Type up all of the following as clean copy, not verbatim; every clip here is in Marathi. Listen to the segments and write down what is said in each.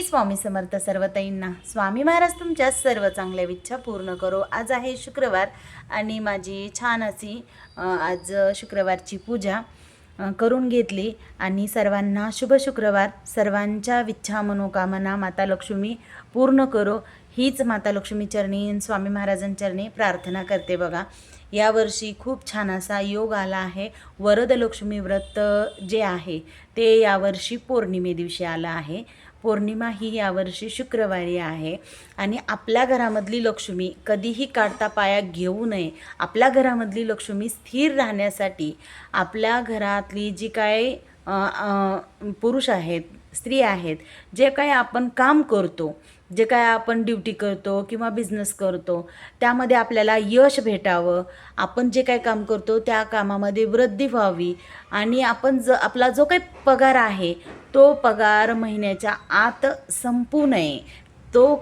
स्वामी समर्थ सर्वताईंना. स्वामी महाराज तुमच्या सर्व चांगल्या इच्छा पूर्ण करो. आज आहे शुक्रवार आणि माझी छान अशी आज शुक्रवारची पूजा करून घेतली आणि सर्वांना शुभ शुक्रवार. सर्वांच्या इच्छा मनोकामना माता लक्ष्मी पूर्ण करो हीच माता लक्ष्मी चरणी स्वामी महाराजांचरणी प्रार्थना करते. बघा, यावर्षी खूप छान असा योग आला आहे. वरद लक्ष्मी व्रत जे आहे ते यावर्षी पौर्णिमे दिवशी आलं आहे. पौर्णिमा ही यावर्षी शुक्रवारी आहे आणि आपल्या घरामधली लक्ष्मी कधीही काढता पाया घेऊ नये. आपल्या घरामधली लक्ष्मी स्थिर राहण्यासाठी आपल्या घरातली जी काय पुरुष आहेत, स्त्री आहेत, जे काय आपण काम करतो, जे काय आपण ड्युटी करतो किंवा बिझनेस करतो, त्यामध्ये आपल्याला यश भेटावं, आपण जे काय काम करतो त्या कामामध्ये वृद्धी व्हावी आणि आपण आपला जो काही पगार आहे तो पगार महिन्याच्या आत संपू नये. तो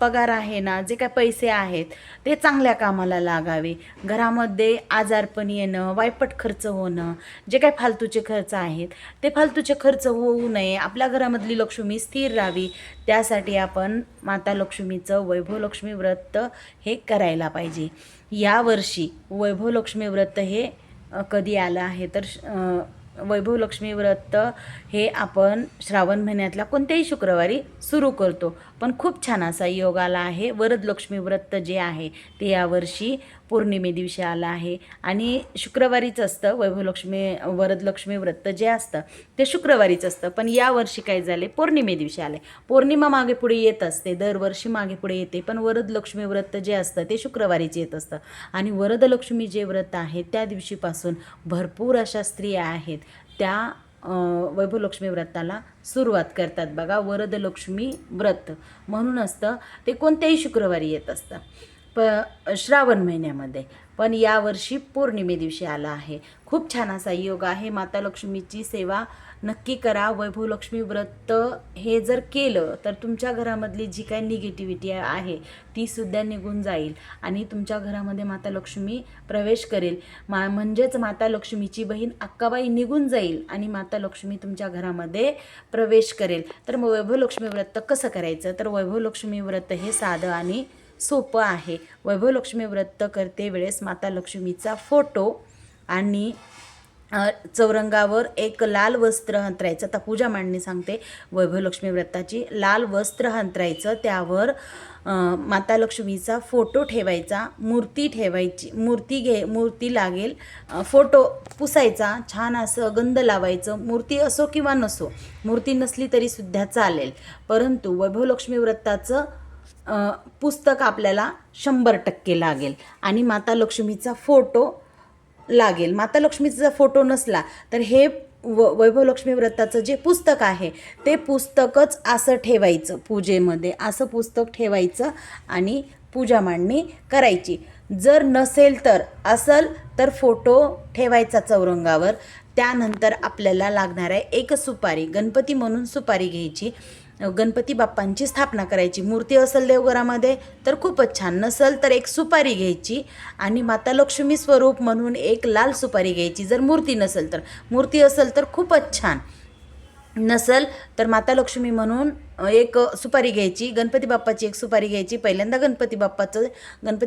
पगार आहे ना, जे काय पैसे आहेत ते चांगल्या कामाला लागावे. घरामध्ये आजारपण येणं, वायपट खर्च होणं, जे काय फालतूचे खर्च आहेत ते फालतूचे खर्च होऊ नये. आपल्या घरामधली लक्ष्मी स्थिर राहावी, त्यासाठी आपण माता लक्ष्मीचं वैभव लक्ष्मी व्रत हे करायला पाहिजे. यावर्षी वैभव लक्ष्मी व्रत हे कधी आलं आहे तर वैभव लक्ष्मी व्रत हे आपण श्रावण महिन्यातल्या कोणत्याही शुक्रवारी सुरू करतो. पण खूप छान असा योग आला आहे. वरद लक्ष्मी व्रत जे आहे ते यावर्षी पौर्णिमे दिवशी आलं आहे आणि शुक्रवारीच असतं. वरद लक्ष्मी व्रत जे असतं ते शुक्रवारीच असतं, पण यावर्षी काय झाले, पौर्णिमे दिवशी आले. पौर्णिमा मागे पुढे येत असते, दरवर्षी मागे पुढे येते, पण वरद लक्ष्मी व्रत जे असतं ते शुक्रवारीच येत असतं. आणि वरद लक्ष्मी जे व्रत आहे त्या दिवशीपासून भरपूर अशा स्त्रिया आहेत त्या वैभव लक्ष्मी व्रताला सुरुवात करतात. बघा, वरद लक्ष्मी व्रत म्हणून असतं ते कोणत्याही शुक्रवारी येत असतं श्रावण महिन्यामध्ये, पण यावर्षी पौर्णिमे दिवशी आला आहे. खूप छान असा योग आहे. माता लक्ष्मीची सेवा नक्की करा. वैभव लक्ष्मी व्रत हे जर केलं तर तुमच्या घरामधली जी काही निगेटिव्हिटी आहे ती सुद्धा निघून जाईल आणि तुमच्या घरामध्ये माता लक्ष्मी प्रवेश करेल. म्हणजेच माता लक्ष्मीची बहीण अक्काबाई निघून जाईल आणि माता लक्ष्मी तुमच्या घरामध्ये प्रवेश करेल. तर मग वैभव लक्ष्मी व्रत कसं करायचं, तर वैभव लक्ष्मी व्रत हे साधं आणि सोपं आहे. वैभव लक्ष्मी व्रत करते वेळेस माता लक्ष्मीचा फोटो आणि चौरंगावर एक लाल वस्त्र अंतरायचं. आता पूजा मांडणी सांगते वैभव लक्ष्मी व्रताची. लाल वस्त्र अंतरायचं, त्यावर माता लक्ष्मीचा फोटो ठेवायचा, मूर्ती ठेवायची, मूर्ती लागेल, फोटो पुसायचा, छान असं गंध लावायचं. मूर्ती असो किंवा नसो, मूर्ती नसली तरी सुद्धा चालेल, परंतु वैभव लक्ष्मी व्रताचं पुस्तक आपल्याला 100% लागेल आणि माता लक्ष्मीचा फोटो लागेल. माता लक्ष्मीचा फोटो नसला तर हे वैभव लक्ष्मी व्रताचं जे पुस्तक आहे ते पुस्तकच असं ठेवायचं. पूजेमध्ये असं पुस्तक ठेवायचं आणि पूजा मांडणी करायची. जर नसेल तर असेल तर फोटो ठेवायचा चौरंगावर. त्यानंतर आपल्याला लागणार आहे एक सुपारी. गणपती म्हणून सुपारी घ्यायची, गणपती बाप्पांची स्थापना करायची. मूर्ती असेल देवघरामध्ये तर खूपच छान, नसेल तर एक सुपारी घ्यायची आणि माता लक्ष्मी स्वरूप म्हणून एक लाल सुपारी घ्यायची. जर मूर्ती नसेल तर, मूर्ती असेल तर खूपच छान, नसेल तर माता लक्ष्मी म्हणून एक सुपारी घ्यायची. गणपती बाप्पाची एक सुपारी घ्यायची. पहिल्यांदा गणपती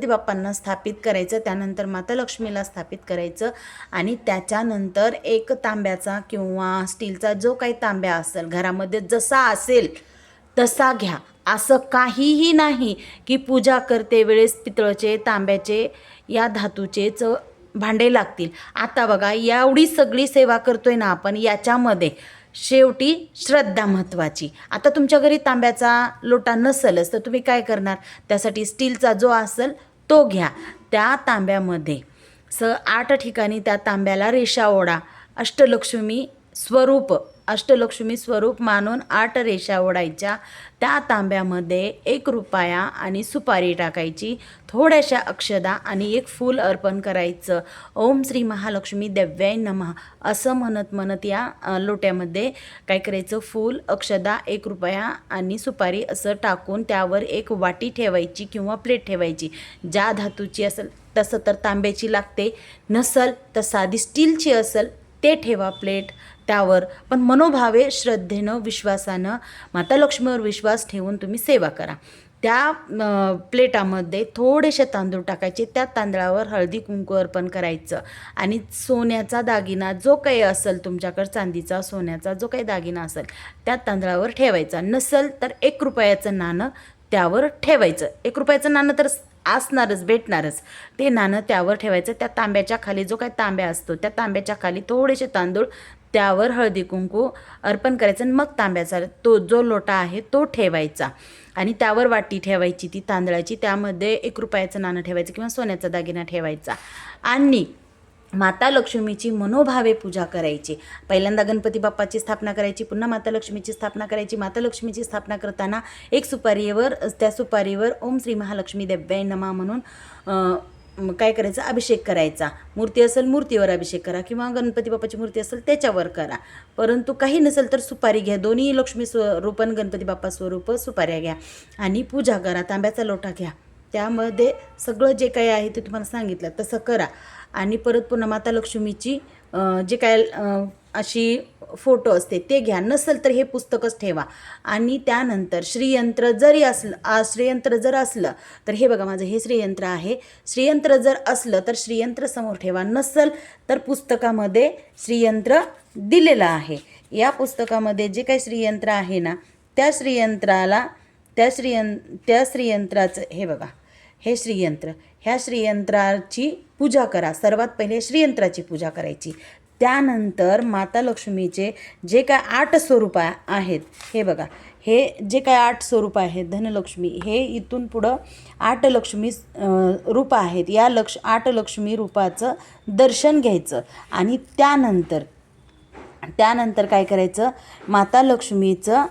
बाप्पांना स्थापित करायचं, त्यानंतर माता लक्ष्मीला स्थापित करायचं आणि त्याच्यानंतर एक तांब्याचा किंवा स्टीलचा जो काही तांब्या असेल घरामध्ये, जसा असेल तसा घ्या. असं काहीही नाही की पूजा करते वेळेस पितळचे, तांब्याचे या धातूचेच भांडे लागतील. आता बघा, एवढी सगळी सेवा करतोय ना आपण, याच्यामध्ये शेवटी श्रद्धा महत्त्वाची. आता तुमच्या घरी तांब्याचा लोटा नसेलच तर तुम्ही काय करणार, त्यासाठी स्टीलचा जो असेल तो घ्या. त्या तांब्यामध्ये 8 ठिकाणी त्या तांब्याला रेषा ओढा. अष्टलक्ष्मी स्वरूप मानून 8 रेषा ओढायच्या. त्या तांब्यामध्ये 1 रुपया आणि सुपारी टाकायची, थोड्याशा अक्षदा आणि एक फूल अर्पण करायचं. ओम श्री महालक्ष्मी देव्याय नमः असं म्हणत या लोट्यामध्ये काय करायचं, फूल, अक्षदा, 1 रुपया आणि सुपारी असं टाकून त्यावर एक वाटी ठेवायची किंवा प्लेट ठेवायची. ज्या धातूची असेल तसं तर तांब्याची लागते, नसल तर साधी स्टीलची असेल ते ठेवा प्लेट. त्यावर, पण मनोभावे श्रद्धेनं विश्वासानं माता लक्ष्मीवर विश्वास ठेवून तुम्ही सेवा करा. त्या प्लेटामध्ये थोडेसे तांदूळ टाकायचे, त्या तांदळावर हळदी कुंकू अर्पण करायचं आणि सोन्याचा दागिना जो काही असेल तुमच्याकडे, चांदीचा सोन्याचा जो काही दागिना असेल त्या तांदळावर ठेवायचा. नसेल तर 1 रुपयाचं नाणं त्यावर ठेवायचं. 1 रुपयाचं नाणं तर असणारच, भेटणारच. ते नाणं त्यावर ठेवायचं. त्या तांब्याच्या खाली जो काही तांब्या असतो त्या तांब्याच्या खाली थोडेसे तांदूळ, त्यावर हळदी कुंकू अर्पण करायचं आणि मग तांब्याचा तो जो लोटा आहे तो ठेवायचा आणि त्यावर वाटी ठेवायची ती तांदळाची, त्यामध्ये 1 रुपयाचं नाणं ठेवायचं किंवा सोन्याचा दागिना ठेवायचा आणि माता लक्ष्मीची मनोभावे पूजा करायची. पहिल्यांदा गणपती बाप्पाची स्थापना करायची, पुन्हा माता लक्ष्मीची स्थापना करायची. माता लक्ष्मीची स्थापना करताना एक सुपारीवर, त्या सुपारीवर ओम श्री महालक्ष्मी देव्याय नमः म्हणून काय करायचं, अभिषेक करायचा. मूर्ती असेल मूर्तीवर अभिषेक करा किंवा गणपती बाप्पाची मूर्ती असेल त्याच्यावर करा. परंतु काही नसेल तर सुपारी घ्या. दोन्ही लक्ष्मी स्वरूप आणि गणपती बाप्पा स्वरूप सुपाऱ्या घ्या आणि पूजा करा. तांब्याचा लोटा घ्या, त्यामध्ये सगळं जे काही आहे ते तुम्हाला सांगितलं तसं करा आणि परत पुन्हा माता लक्ष्मीची जे काय अशी फोटो असते ते घ्या. नसेल तर हे पुस्तकच ठेवा आणि त्यानंतर श्रीयंत्र जरी असलं, श्रीयंत्र जर असलं तर हे बघा, माझं हे श्रीयंत्र आहे. श्रीयंत्र जर असलं तर श्रीयंत्र समोर ठेवा. नसेल तर पुस्तकामध्ये श्रीयंत्र दिलेलं आहे. या पुस्तकामध्ये जे काही श्रीयंत्र आहे ना, त्या श्रीयंत्राचं हे बघा, हे श्रीयंत्र, ह्या श्रीयंत्राची पूजा करा. सर्वात पहिले श्रीयंत्राची पूजा करायची. त्यानंतर माता लक्ष्मीचे जे काय 8 स्वरूप आहेत, हे बघा, हे जे काय 8 स्वरूप आहेत धनलक्ष्मी, हे इथून पुढं 8 लक्ष्मी रूप आहेत. या 8 लक्ष्मी रूपाचं दर्शन घ्यायचं आणि त्यानंतर काय करायचं, माता लक्ष्मीचं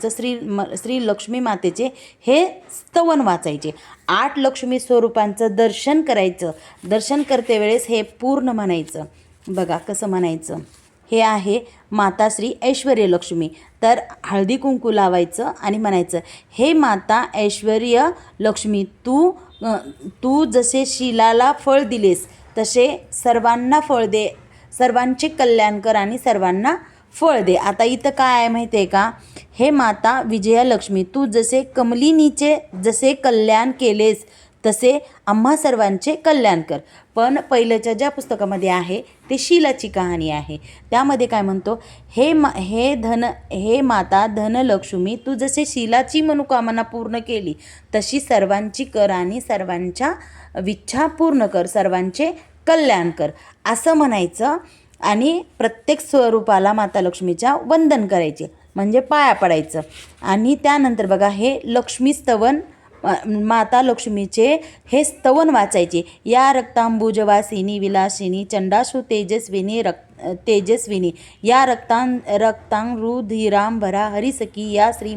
श्री लक्ष्मी मातेचे हे स्तवन वाचायचे. 8 लक्ष्मी स्वरूपांचं दर्शन करायचं. दर्शन करते वेळेस हे पूर्ण म्हणायचं. बघा कसं म्हणायचं, हे आहे माता श्री ऐश्वर्य लक्ष्मी. तर हळदी कुंकू लावायचं आणि म्हणायचं, हे माता ऐश्वर्य लक्ष्मी, तू जसे शीलाला फळ दिलेस तसे सर्वांना फळ दे, सर्वांचे कल्याण कर आणि सर्वांना फळ दे. आता इथं काय आहे माहिती आहे का, हे माता विजयालक्ष्मी, तू जसे कमलिनीचे जसे कल्याण केलेस तसे आम्हा सर्वांचे कल्याण कर. पण पहिल्याच्या ज्या पुस्तकामध्ये आहे ते शीलाची कहाणी आहे. त्यामध्ये काय म्हणतो, हे माता धनलक्ष्मी, तू जसे शीलाची मनोकामना पूर्ण केली तशी सर्वांची कर आणि सर्वांच्या विच्छा पूर्ण कर, सर्वांचे कल्याण कर, असं म्हणायचं. आणि प्रत्येक स्वरूपाला माता लक्ष्मीच्या वंदन करायचे, म्हणजे पाया पडायचं. आणि त्यानंतर बघा, हे लक्ष्मी स्तवन, माता लक्ष्मीचे हे स्तवन वाचायचे. या रक्तांबुजवासिनी विलासिनी चंडाशु तेजस्विनी या रक्तांरुधिरांभरा हरिसखी या श्री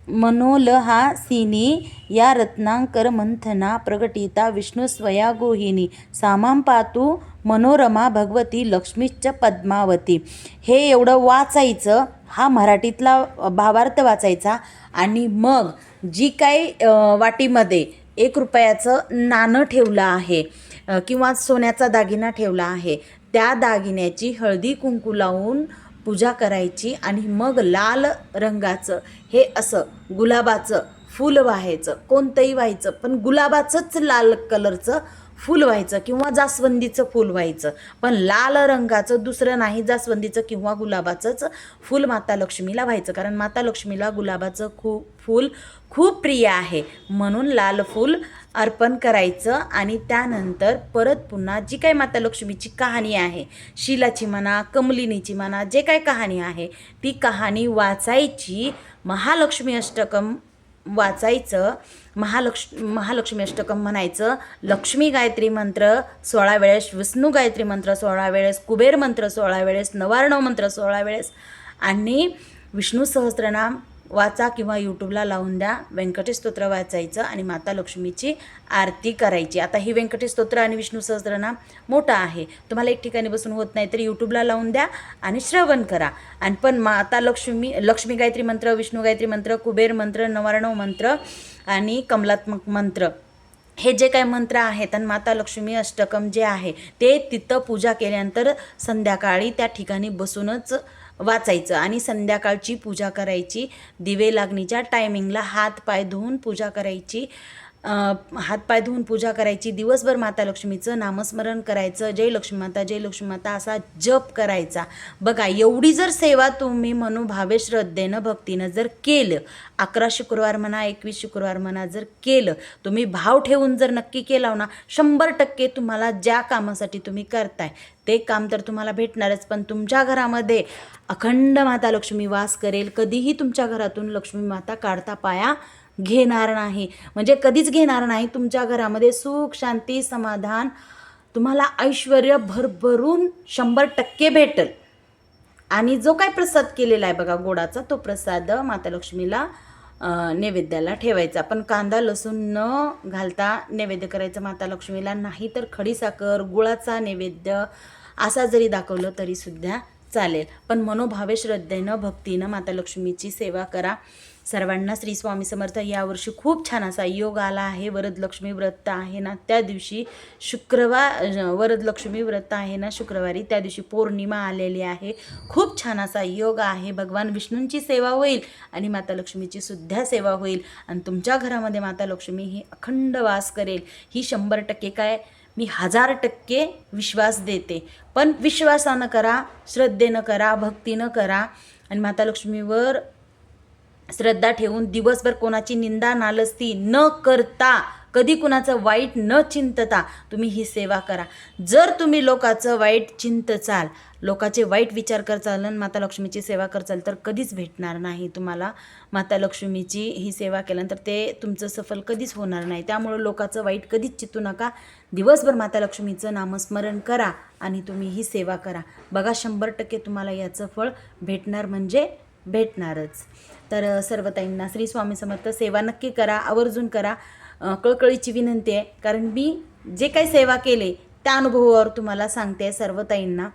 मनोलहासिनी या रत्नांकर मंथना प्रगटिता विष्णू स्वया गोहिनी सामां पातु मनोरमा भगवती लक्ष्मीश्च पद्मावती. हे एवढं वाचायचं. हा मराठीतला भावार्थ वाचायचा आणि मग जी काही वाटीमध्ये 1 रुपयाचं नाणं ठेवलं आहे किंवा सोन्याचा दागिना ठेवला आहे, त्या दागिन्याची हळदी कुंकू लावून पूजा करायची आणि मग लाल रंगाचं हे असं गुलाबाचं फूल व्हायचं. कोणतंही व्हायचं, पण गुलाबाचंच लाल कलरचं फूल व्हायचं किंवा जास्वंदीचं फूल व्हायचं, पण लाल रंगाचं दुसरं नाही, जास्वंदीचं किंवा गुलाबाचंच फूल माता लक्ष्मीला व्हायचं. कारण माता लक्ष्मीला गुलाबाचं फूल खूप प्रिय आहे, म्हणून लाल फूल अर्पण करायचं. आणि त्यानंतर परत पुन्हा जी काही माता लक्ष्मीची कहाणी आहे, शीलाची म्हणा, कमलिनीची म्हणा, जे काही कहाणी आहे ती कहाणी वाचायची. महालक्ष्मी अष्टकम वाचायचं, महालक्ष्मी अष्टकम म्हणायचं. लक्ष्मी गायत्री मंत्र 16 वेळेस, विष्णू गायत्री मंत्र 16 वेळेस, कुबेर मंत्र 16 वेळेस, नवार्णव मंत्र 16 वेळेस आणि विष्णू सहस्त्रनाम वाचा किंवा यूट्यूबला लावून द्या. व्यंकटेश स्तोत्र वाचायचं आणि माता लक्ष्मीची आरती करायची. आता ही व्यंकटेश स्तोत्र आणि विष्णू सहस्त्रनाम मोठा आहे, तुम्हाला एक ठिकाणी बसून होत नाही तर यूट्यूबला लावून द्या आणि श्रवण करा. आणि पण माता लक्ष्मी गायत्री मंत्र, विष्णू गायत्री मंत्र, कुबेर मंत्र, नवार्णव मंत्र आणि कमलात्मक मंत्र हे जे काही मंत्र आहेत आणि माता लक्ष्मी अष्टकम जे आहे ते तिथं पूजा केल्यानंतर संध्याकाळी त्या ठिकाणी बसूनच वाचायचं आणि संध्याकाळची पूजा करायची. दिवे लागणीच्या टायमिंगला हातपाय धुवून पूजा करायची. हातपाय धुवून पूजा करायची. दिवसभर माता लक्ष्मीचं नामस्मरण करायचं. जय लक्ष्मी माता, जय लक्ष्मी माता असा जप करायचा. बघा, एवढी जर सेवा तुम्ही मनोभावे श्रद्धेनं भक्तीनं जर केलं, 11 शुक्रवार म्हणा, 21 शुक्रवार म्हणा, जर केलं, तुम्ही भाव ठेवून जर नक्की केला ना, 100% तुम्हाला ज्या कामासाठी तुम्ही करताय ते काम तर तुम्हाला भेटणारच. पण तुमच्या घरामध्ये अखंड माता लक्ष्मी वास करेल. कधीही तुमच्या घरातून लक्ष्मी माता काढता पाया घेणार नाही, म्हणजे कधीच घेणार नाही. तुमच्या घरामध्ये सुख, शांती, समाधान, तुम्हाला ऐश्वर्य भरभरून 100% भेटेल. आणि जो काय प्रसाद केलेला आहे बघा गोडाचा, तो प्रसाद माता लक्ष्मीला नैवेद्याला ठेवायचा. पण कांदा लसूण न घालता नैवेद्य करायचं माता लक्ष्मीला. नाही तर खडीसाखर, गुळाचा नैवेद्य असा जरी दाखवलं तरीसुद्धा चालेल. पण मनोभावे श्रद्धेनं भक्तीनं माता लक्ष्मीची सेवा करा. सर्वांना श्री स्वामी समर्थ. यावर्षी खूप छान असा योग आला आहे. वरदलक्ष्मी व्रत आहे ना त्या दिवशी वरदलक्ष्मी व्रत आहे ना शुक्रवारी, त्या दिवशी पौर्णिमा आलेली आहे. खूप छान असा योग आहे. भगवान विष्णूंची सेवा होईल आणि माता लक्ष्मीची सुद्धा सेवा होईल. आणि तुमच्या घरामध्ये माता लक्ष्मी ही अखंड वास करेल. ही 100% काय, मी 1000% विश्वास देते. पण विश्वासानं करा, श्रद्धेनं करा, भक्तीनं करा. आणि माता लक्ष्मीवर श्रद्धा ठेवून दिवसभर कोणाची निंदा नालस्ती न करता, कधी कुणाचं वाईट न चिंतता तुम्ही ही सेवा करा. जर तुम्ही लोकाचं वाईट चिंतचाल, लोकाचे वाईट विचार करचाल आणि माता लक्ष्मीची सेवा करचाल तर कधीच भेटणार नाही तुम्हाला. माता लक्ष्मीची ही सेवा केल्यानंतर ते तुमचं सफल कधीच होणार नाही. त्यामुळं लोकाचं वाईट कधीच चिंतू नका. दिवसभर माता लक्ष्मीचं नामस्मरण करा आणि तुम्ही ही सेवा करा. बघा, 100% तुम्हाला याचं फळ भेटणार म्हणजे भेटणारच. तर सर्व ताईंना श्री स्वामी समर्थ. सेवा नक्की करा, आवर्जून करा. कळकळीची विनंती आहे, कारण मी जे काही सेवा केले त्या अनुभवावर तुम्हाला सांगते सर्व ताईंना.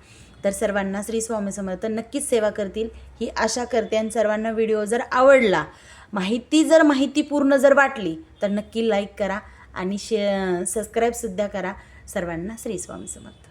तर सर्वांना श्री स्वामी समर्थ. नक्कीच सेवा करतील ही आशा करते. आणि सर्वांना व्हिडिओ जर आवडला, माहिती पूर्ण जर वाटली तर नक्की लाईक करा आणि सबस्क्राईबसुद्धा करा. सर्वांना श्री स्वामी समर्थ.